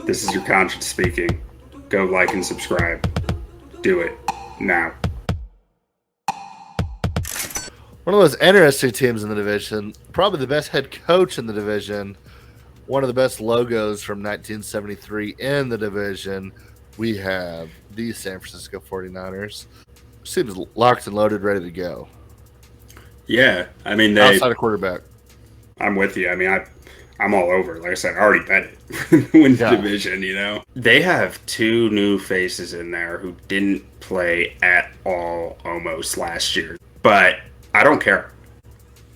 This is your conscience speaking. Go like and subscribe. Do it now. One of those interesting teams in the division, probably the best head coach in the division, one of the best logos from 1973 in the division. We have the San Francisco 49ers. Seems locked and loaded, ready to go. Yeah, I mean, Outside of quarterback. I'm with you. I mean, I'm all over. Like I said, I already bet it. Win the division, you know? They have two new faces in there who didn't play at all almost last year. But I don't care.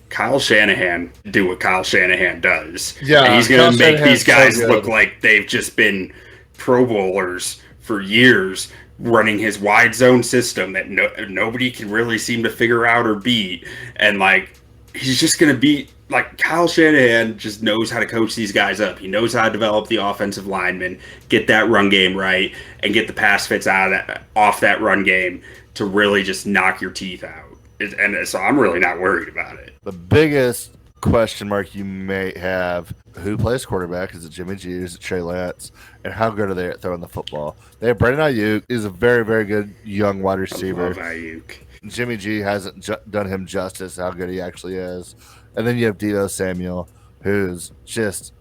Kyle Shanahan do what Kyle Shanahan does. Yeah, and he's going to make these guys so look like they've just been Pro Bowlers for years, running his wide zone system that nobody can really seem to figure out or beat. And, like, he's just going to be, like, Kyle Shanahan just knows how to coach these guys up. He knows how to develop the offensive linemen, get that run game right, and get the pass fits off that run game to really just knock your teeth out. And so I'm really not worried about it. The biggest question mark you may have, who plays quarterback? Is it Jimmy G? Is it Trey Lance? And how good are they at throwing the football? They have Brandon Ayuk. He's a very, very good young wide receiver. I love Ayuk. Jimmy G hasn't done him justice how good he actually is. And then you have Deebo Samuel, who's just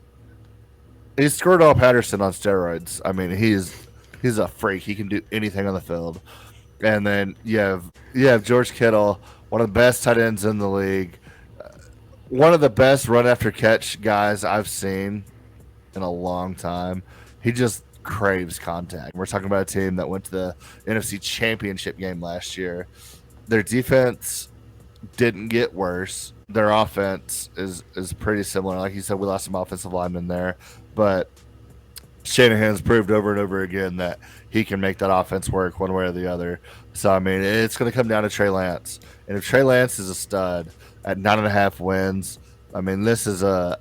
– he's Scoredall Patterson on steroids. I mean, he's a freak. He can do anything on the field. And then you have George Kittle, one of the best tight ends in the league, one of the best run after catch guys I've seen in a long time. He just craves contact. We're talking about a team that went to the NFC Championship game last year. Their defense didn't get worse. Their offense is pretty similar. Like you said, we lost some offensive linemen there, but Shanahan's proved over and over again that he can make that offense work one way or the other. So, I mean, it's going to come down to Trey Lance. And if Trey Lance is a stud at 9.5 wins, I mean, this is a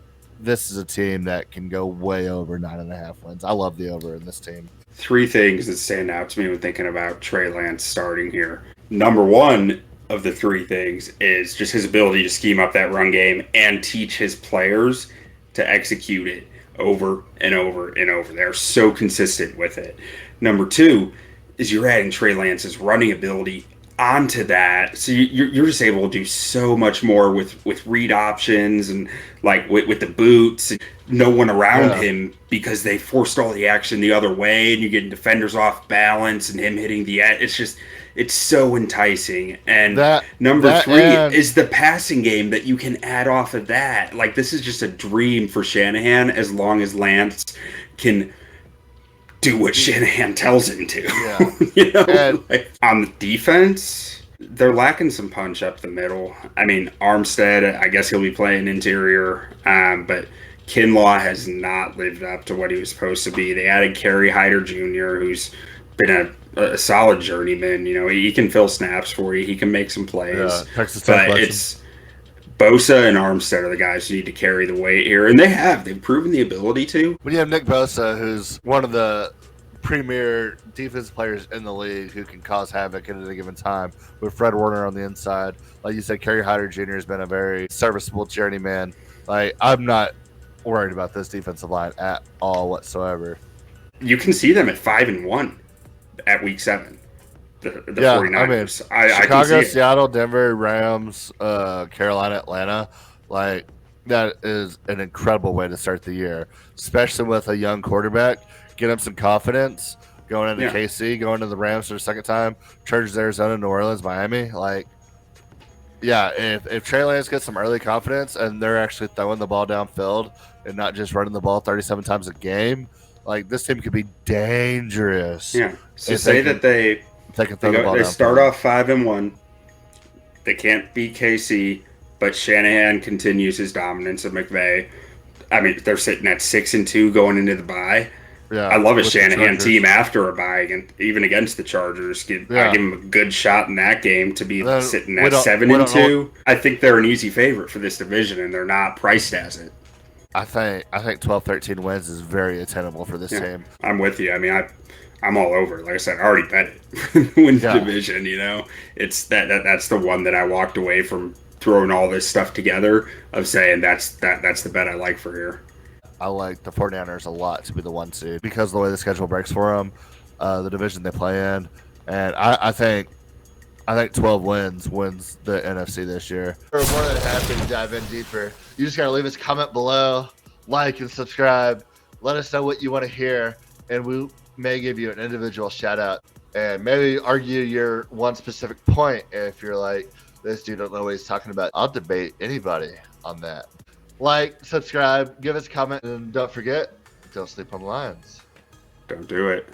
team that can go way over 9.5 wins. I love the over in this team. Three things that stand out to me when thinking about Trey Lance starting here. Number one of the three things is just his ability to scheme up that run game and teach his players to execute it over and over and over. They're so consistent with it. Number two is you're adding Trey Lance's running ability onto that, so you're just able to do so much more with read options and like with the boots, and no one around him because they forced all the action the other way, and you're getting defenders off balance and him hitting the edge. It's so enticing. And number three is the passing game that you can add off of that. Like, this is just a dream for Shanahan as long as Lance can do what Shanahan tells him to. Yeah. You know, like, on the defense, they're lacking some punch up the middle. I mean, Armstead, I guess he'll be playing interior, but Kinlaw has not lived up to what he was supposed to be. They added Kerry Hyder Jr., who's been a solid journeyman. You know, he can fill snaps for you. He can make some plays. But it's Bosa and Armstead are the guys who need to carry the weight here, and they've proven the ability to. When you have Nick Bosa, who's one of the premier defense players in the league who can cause havoc at any given time, with Fred Warner on the inside, like you said, Kerry Hyder Jr. has been a very serviceable journeyman. Like, I'm not worried about this defensive line at all whatsoever. You can see them at 5-1 at week 7. The 49ers. I mean, Chicago, I can see Seattle, Denver, Rams, Carolina, Atlanta. Like, that is an incredible way to start the year, especially with a young quarterback. Get him some confidence going into KC, going to the Rams for the second time, Chargers, Arizona, New Orleans, Miami. Like, yeah, if Trey Lance gets some early confidence and they're actually throwing the ball downfield and not just running the ball 37 times a game, like, this team could be dangerous. Yeah. So say that they start off 5-1. They can't beat KC, but Shanahan continues his dominance of McVay. I mean, they're sitting at 6-2 going into the bye. Yeah, I love a Shanahan team after a bye, even against the Chargers. I give them a good shot in that game to be sitting at 7-2. I think they're an easy favorite for this division, and they're not priced as it. I think 12, 13 wins is very attainable for this team. I'm with you. I mean, I'm all over it. Like I said, I already bet it. Win the division, you know. It's that's the one that I walked away from throwing all this stuff together of saying that's the bet I like for here. I like the 49ers a lot to be the 1 seed because of the way the schedule breaks for them, the division they play in, and I think 12 wins the NFC this year. We're more than happy to dive in deeper. You just got to leave us a comment below, like and subscribe. Let us know what you want to hear, and we may give you an individual shout out and maybe argue your one specific point. If you're like, this dude don't know what he's talking about, I'll debate anybody on that. Like, subscribe, give us a comment, and don't forget, don't sleep on the Lions. Don't do it.